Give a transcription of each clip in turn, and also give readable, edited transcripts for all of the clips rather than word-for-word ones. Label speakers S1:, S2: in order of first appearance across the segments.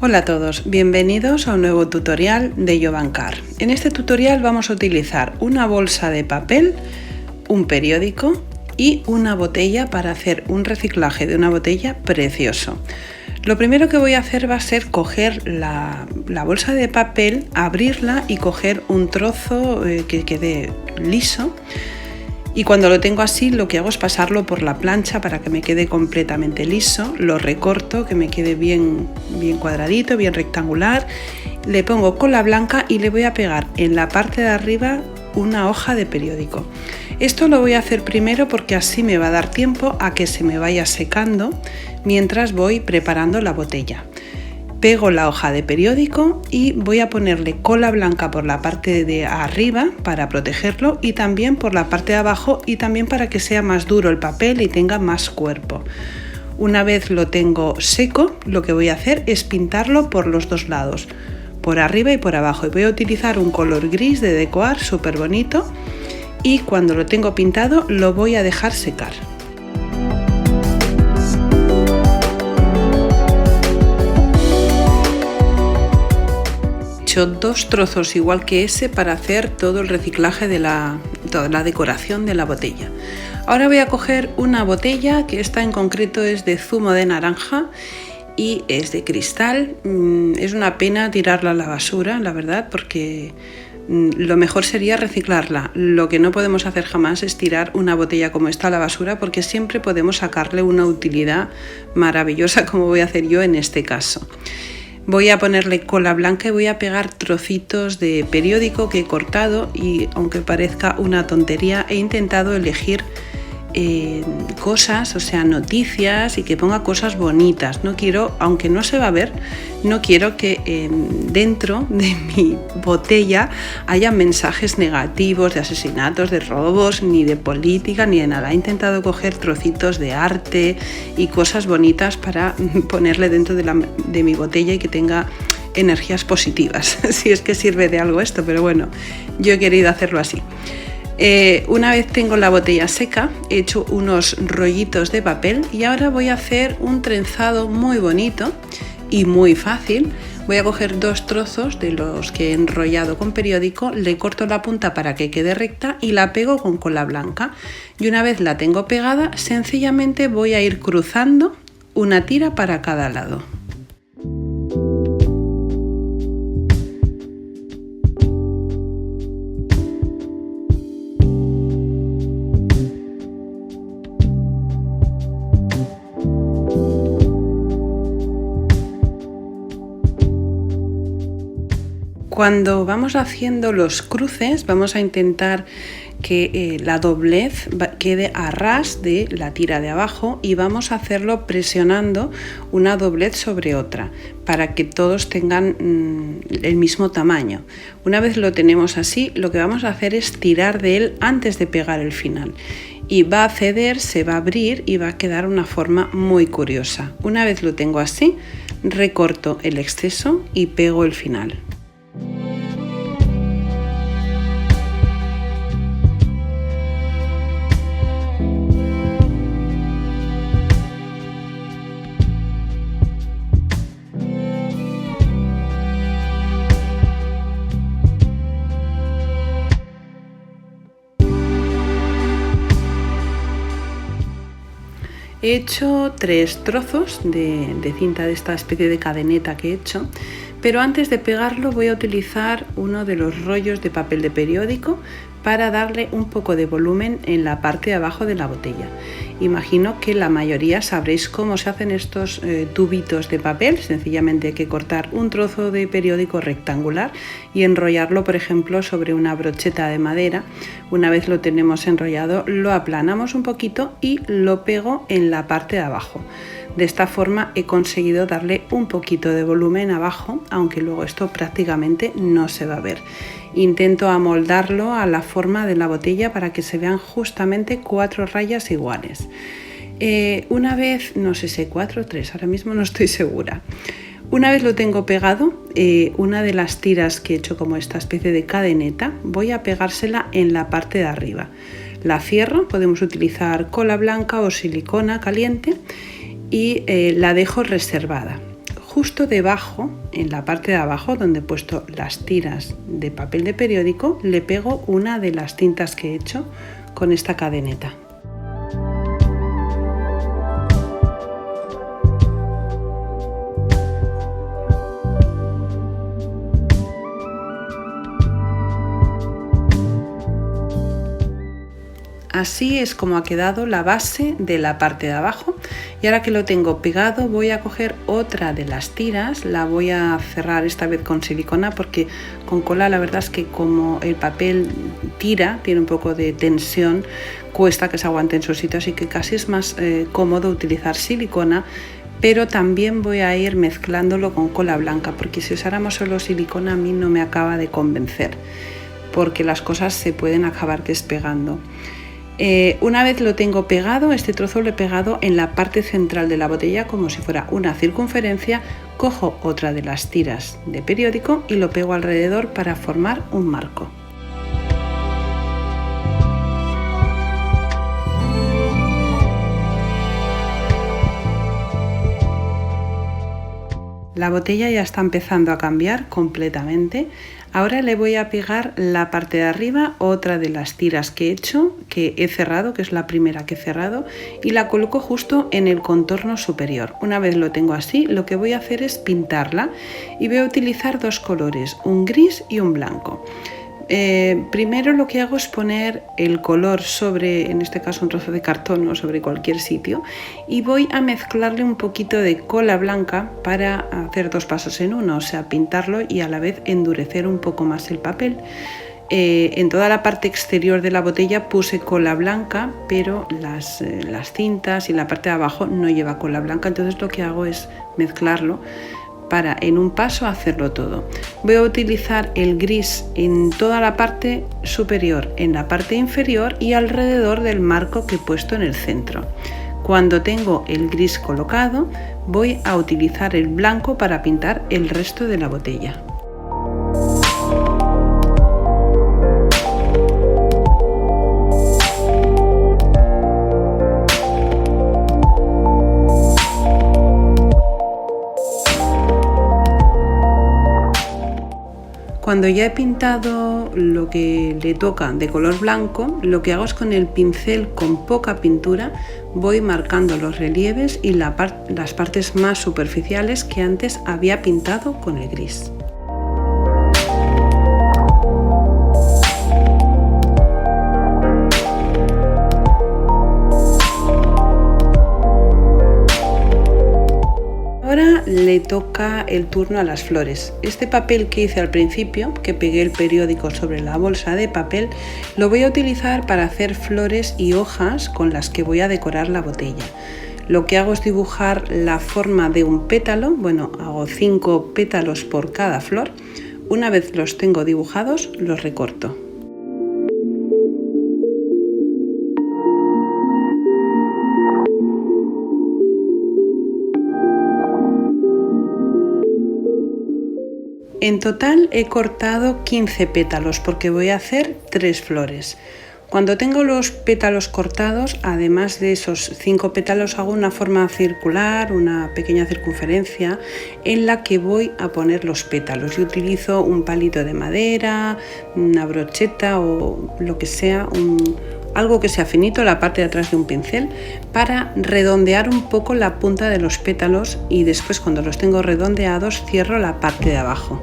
S1: Hola a todos, bienvenidos a un nuevo tutorial de Jovancar. En este tutorial vamos a utilizar una bolsa de papel, un periódico y una botella para hacer un reciclaje de una botella precioso. Lo primero que voy a hacer va a ser coger la bolsa de papel, abrirla y coger un trozo que quede liso. Y cuando lo tengo así, lo que hago es pasarlo por la plancha para que me quede completamente liso. Lo recorto, que me quede bien cuadradito, bien rectangular. Le pongo cola blanca y le voy a pegar en la parte de arriba una hoja de periódico. Esto lo voy a hacer primero porque así me va a dar tiempo a que se me vaya secando mientras voy preparando la botella. Pego la hoja de periódico y voy a ponerle cola blanca por la parte de arriba para protegerlo y también por la parte de abajo y también para que sea más duro el papel y tenga más cuerpo. Una vez lo tengo seco, lo que voy a hacer es pintarlo por los dos lados, por arriba y por abajo. Y voy a utilizar un color gris de decorar súper bonito y cuando lo tengo pintado lo voy a dejar secar. Dos trozos igual que ese para hacer todo el reciclaje de toda la decoración de la botella. Ahora voy a coger una botella que esta en concreto es de zumo de naranja y es de cristal. Es una pena tirarla a la basura, la verdad, porque lo mejor sería reciclarla. Lo que no podemos hacer jamás es tirar una botella como esta a la basura porque siempre podemos sacarle una utilidad maravillosa como voy a hacer yo en este caso. Voy a ponerle cola blanca y voy a pegar trocitos de periódico que he cortado y aunque parezca una tontería he intentado elegir cosas, o sea, noticias y que ponga cosas bonitas. No quiero, aunque no se va a ver, no quiero que dentro de mi botella haya mensajes negativos de asesinatos, de robos, ni de política, ni de nada. He intentado coger trocitos de arte y cosas bonitas para ponerle dentro de mi botella y que tenga energías positivas, si es que sirve de algo esto, pero bueno, yo he querido hacerlo así. Una vez tengo la botella seca, he hecho unos rollitos de papel y ahora voy a hacer un trenzado muy bonito y muy fácil. Voy a coger dos trozos de los que he enrollado con periódico, le corto la punta para que quede recta y la pego con cola blanca. Y una vez la tengo pegada, sencillamente voy a ir cruzando una tira para cada lado. Cuando vamos haciendo los cruces vamos a intentar que la doblez quede a ras de la tira de abajo y vamos a hacerlo presionando una doblez sobre otra para que todos tengan el mismo tamaño. Una vez lo tenemos así, lo que vamos a hacer es tirar de él antes de pegar el final y va a ceder, se va a abrir y va a quedar una forma muy curiosa. Una vez lo tengo así, recorto el exceso y pego el final. He hecho 3 trozos de cinta de esta especie de cadeneta que he hecho, pero antes de pegarlo voy a utilizar uno de los rollos de papel de periódico para darle un poco de volumen en la parte de abajo de la botella. Imagino que la mayoría sabréis cómo se hacen estos tubitos de papel. Sencillamente hay que cortar un trozo de periódico rectangular y enrollarlo, por ejemplo, sobre una brocheta de madera. Una vez lo tenemos enrollado, lo aplanamos un poquito y lo pego en la parte de abajo. De esta forma he conseguido darle un poquito de volumen abajo, aunque luego esto prácticamente no se va a ver. Intento amoldarlo a la forma de la botella para que se vean justamente 4 rayas iguales. Una vez, no sé si 4 o 3, ahora mismo no estoy segura. Una vez lo tengo pegado, una de las tiras que he hecho como esta especie de cadeneta, voy a pegársela en la parte de arriba. La cierro, podemos utilizar cola blanca o silicona caliente y la dejo reservada. justo debajo, en la parte de abajo donde he puesto las tiras de papel de periódico, le pego una de las cintas que he hecho con esta cadeneta. Así es como ha quedado la base de la parte de abajo, y ahora que lo tengo pegado voy a coger otra de las tiras, la voy a cerrar esta vez con silicona porque con cola la verdad es que como el papel tira, tiene un poco de tensión, cuesta que se aguante en su sitio, así que casi es más cómodo utilizar silicona. Pero también voy a ir mezclándolo con cola blanca, porque si usáramos solo silicona a mí no me acaba de convencer, porque las cosas se pueden acabar despegando. Una vez lo tengo pegado, este trozo lo he pegado en la parte central de la botella como si fuera una circunferencia, cojo otra de las tiras de periódico y lo pego alrededor para formar un marco. La botella ya está empezando a cambiar completamente. Ahora le voy a pegar la parte de arriba, otra de las tiras que he hecho, que he cerrado, que es la primera que he cerrado, y la coloco justo en el contorno superior. Una vez lo tengo así, lo que voy a hacer es pintarla y voy a utilizar dos colores, un gris y un blanco. Primero lo que hago es poner el color sobre, en este caso un trozo de cartón o sobre cualquier sitio, y voy a mezclarle un poquito de cola blanca para hacer dos pasos en uno, o sea, pintarlo y a la vez endurecer un poco más el papel. En toda la parte exterior de la botella puse cola blanca, pero las cintas y la parte de abajo no lleva cola blanca, entonces lo que hago es mezclarlo para en un paso hacerlo todo. Voy a utilizar el gris en toda la parte superior, en la parte inferior y alrededor del marco que he puesto en el centro. Cuando tengo el gris colocado, voy a utilizar el blanco para pintar el resto de la botella. Cuando ya he pintado lo que le toca de color blanco, lo que hago es con el pincel con poca pintura voy marcando los relieves y las partes más superficiales que antes había pintado con el gris. Ahora le toca el turno a las flores. Este papel que hice al principio, que pegué el periódico sobre la bolsa de papel, lo voy a utilizar para hacer flores y hojas con las que voy a decorar la botella. Lo que hago es dibujar la forma de un pétalo, bueno, hago 5 pétalos por cada flor. Una vez los tengo dibujados, los recorto. En total he cortado 15 pétalos porque voy a hacer 3 flores. Cuando tengo los pétalos cortados, además de esos 5 pétalos, hago una forma circular, una pequeña circunferencia en la que voy a poner los pétalos. Yo utilizo un palito de madera, una brocheta o lo que sea, algo que sea finito, la parte de atrás de un pincel, para redondear un poco la punta de los pétalos y después cuando los tengo redondeados cierro la parte de abajo.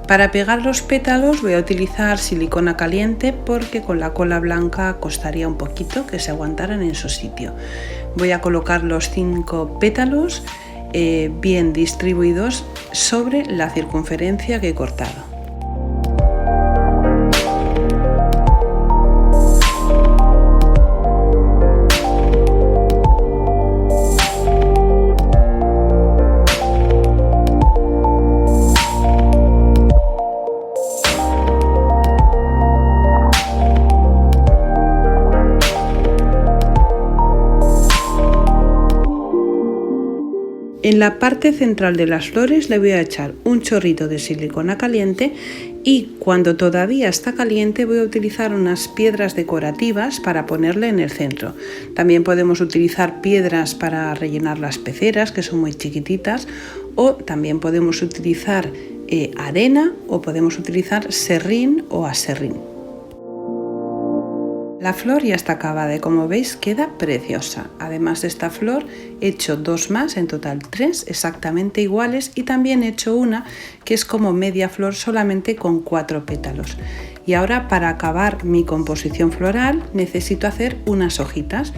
S1: Para pegar los pétalos voy a utilizar silicona caliente porque con la cola blanca costaría un poquito que se aguantaran en su sitio. Voy a colocar los 5 pétalos bien distribuidos sobre la circunferencia que he cortado. En la parte central de las flores le voy a echar un chorrito de silicona caliente y cuando todavía está caliente voy a utilizar unas piedras decorativas para ponerle en el centro. También podemos utilizar piedras para rellenar las peceras, que son muy chiquititas, o también podemos utilizar arena o podemos utilizar serrín o aserrín. La flor ya está acabada y como veis queda preciosa. Además de esta flor he hecho dos más, en total 3 exactamente iguales, y también he hecho una que es como media flor solamente con 4 pétalos. Y ahora para acabar mi composición floral necesito hacer unas hojitas.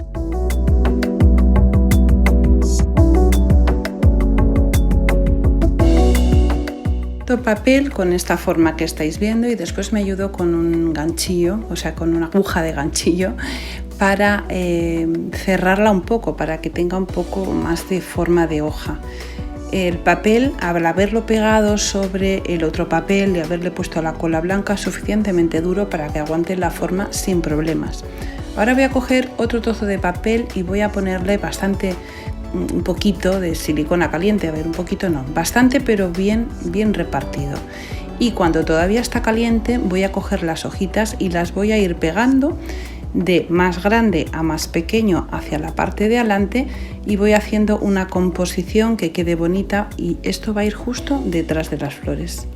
S1: Papel con esta forma que estáis viendo y después me ayudo con un ganchillo, o sea con una aguja de ganchillo para cerrarla un poco, para que tenga un poco más de forma de hoja. El papel, al haberlo pegado sobre el otro papel y haberle puesto la cola blanca, es suficientemente duro para que aguante la forma sin problemas. Ahora voy a coger otro trozo de papel y voy a ponerle un poquito de silicona caliente, a ver, un poquito no, bastante, pero bien repartido. Y cuando todavía está caliente voy a coger las hojitas y las voy a ir pegando de más grande a más pequeño hacia la parte de adelante y voy haciendo una composición que quede bonita, y esto va a ir justo detrás de las flores.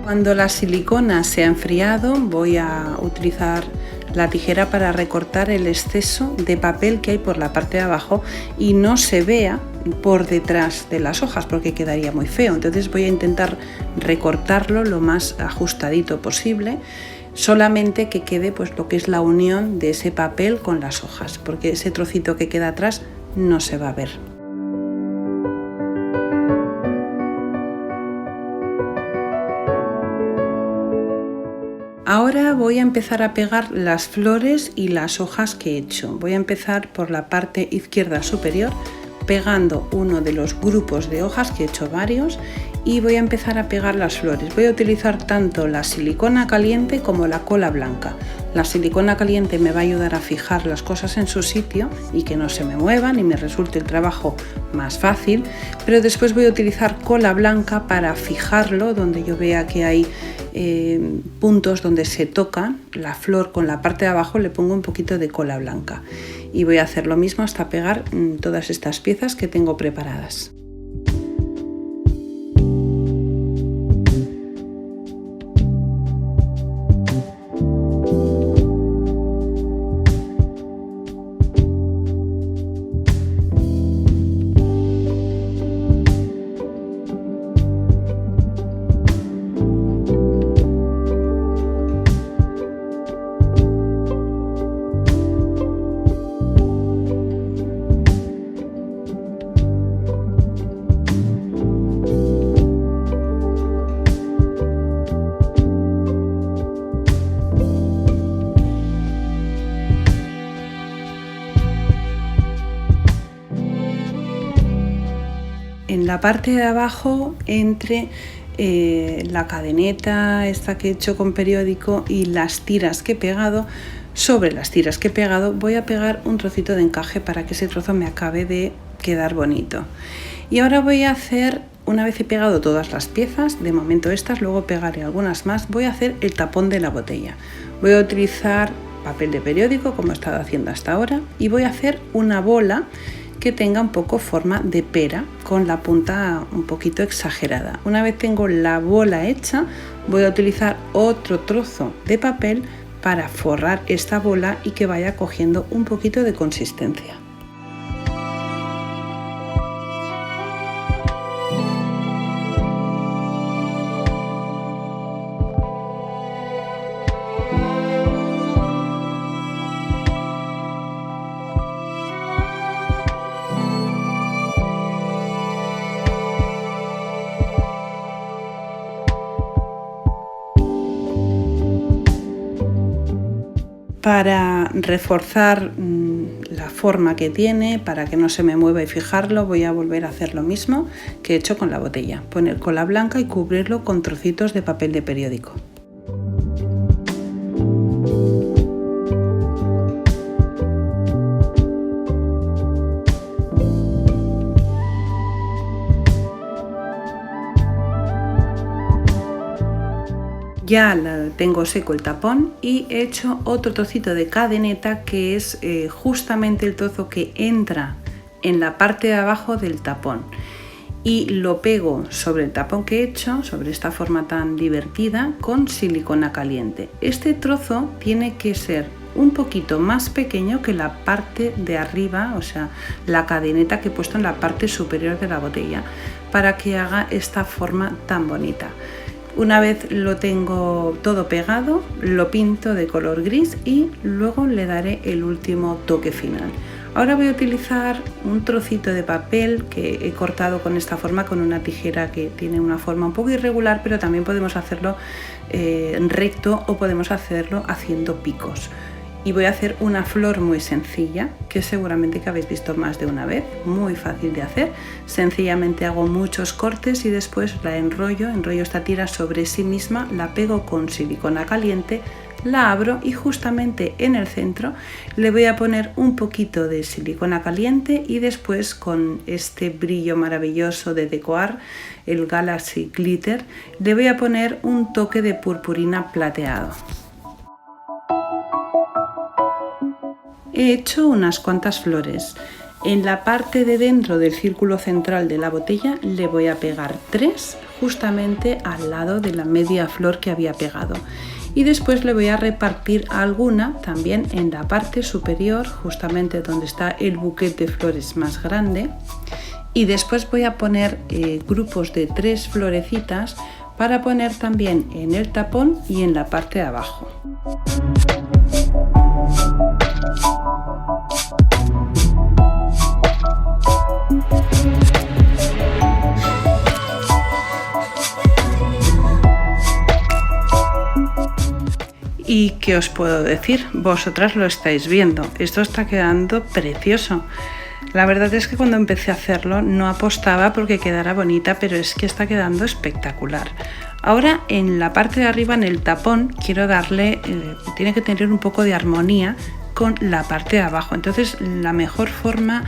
S1: Cuando la silicona se ha enfriado voy a utilizar la tijera para recortar el exceso de papel que hay por la parte de abajo y no se vea por detrás de las hojas porque quedaría muy feo. Entonces voy a intentar recortarlo lo más ajustadito posible, solamente que quede pues lo que es la unión de ese papel con las hojas, porque ese trocito que queda atrás no se va a ver. Ahora voy a empezar a pegar las flores y las hojas que he hecho. Voy a empezar por la parte izquierda superior pegando uno de los grupos de hojas, que he hecho varios, y voy a empezar a pegar las flores. Voy a utilizar tanto la silicona caliente como la cola blanca. La silicona caliente me va a ayudar a fijar las cosas en su sitio y que no se me muevan y me resulte el trabajo más fácil, pero después voy a utilizar cola blanca para fijarlo donde yo vea que hay puntos donde se toca la flor con la parte de abajo. Le pongo un poquito de cola blanca y voy a hacer lo mismo hasta pegar todas estas piezas que tengo preparadas. En la parte de abajo, entre la cadeneta esta que he hecho con periódico y las tiras que he pegado, sobre las tiras que he pegado voy a pegar un trocito de encaje para que ese trozo me acabe de quedar bonito. Y ahora voy a hacer, una vez he pegado todas las piezas, de momento estas, luego pegaré algunas más, voy a hacer el tapón de la botella. Voy a utilizar papel de periódico como he estado haciendo hasta ahora y voy a hacer una bola que tenga un poco forma de pera, con la punta un poquito exagerada. Una vez tengo la bola hecha, voy a utilizar otro trozo de papel para forrar esta bola y que vaya cogiendo un poquito de consistencia. Para reforzar la forma que tiene para que no se me mueva y fijarlo. Voy a volver a hacer lo mismo que he hecho con la botella, poner cola blanca y cubrirlo con trocitos de papel de periódico. Ya tengo seco el tapón y he hecho otro trocito de cadeneta que es justamente el trozo que entra en la parte de abajo del tapón, y lo pego sobre el tapón que he hecho, sobre esta forma tan divertida, con silicona caliente. Este trozo tiene que ser un poquito más pequeño que la parte de arriba, o sea, la cadeneta que he puesto en la parte superior de la botella, para que haga esta forma tan bonita. Una vez lo tengo todo pegado, lo pinto de color gris y luego le daré el último toque final. Ahora voy a utilizar un trocito de papel que he cortado con esta forma, con una tijera que tiene una forma un poco irregular, pero también podemos hacerlo recto o podemos hacerlo haciendo picos. Y voy a hacer una flor muy sencilla, que seguramente que habéis visto más de una vez, muy fácil de hacer. Sencillamente hago muchos cortes y después la enrollo esta tira sobre sí misma, la pego con silicona caliente, la abro y justamente en el centro le voy a poner un poquito de silicona caliente y después con este brillo maravilloso de Decoar, el Galaxy Glitter, le voy a poner un toque de purpurina plateado. He hecho unas cuantas flores. En la parte de dentro del círculo central de la botella le voy a pegar 3 justamente al lado de la media flor que había pegado, y después le voy a repartir alguna también en la parte superior, justamente donde está el buquete de flores más grande, y después voy a poner grupos de 3 florecitas para poner también en el tapón y en la parte de abajo. ¿Y qué os puedo decir? Vosotras lo estáis viendo, esto está quedando precioso. La verdad es que cuando empecé a hacerlo no apostaba porque quedara bonita, pero es que está quedando espectacular. Ahora en la parte de arriba, en el tapón, quiero darle, tiene que tener un poco de armonía con la parte de abajo. Entonces la mejor forma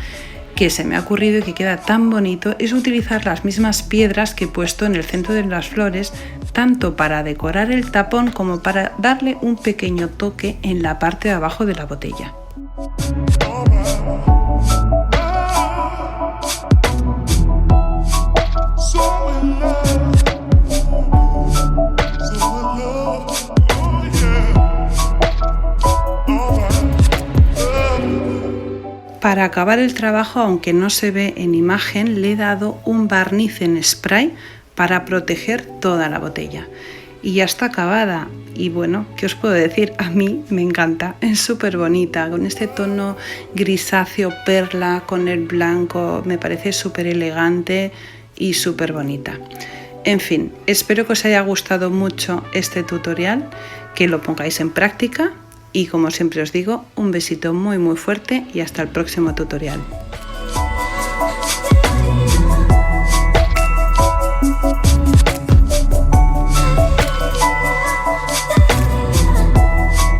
S1: que se me ha ocurrido y que queda tan bonito es utilizar las mismas piedras que he puesto en el centro de las flores, tanto para decorar el tapón como para darle un pequeño toque en la parte de abajo de la botella. Para acabar el trabajo, aunque no se ve en imagen, le he dado un barniz en spray para proteger toda la botella. Y ya está acabada. Y bueno, ¿qué os puedo decir? A mí me encanta, es súper bonita, con este tono grisáceo perla, con el blanco, me parece súper elegante y súper bonita. En fin, espero que os haya gustado mucho este tutorial, que lo pongáis en práctica. Y como siempre os digo, un besito muy fuerte y hasta el próximo tutorial.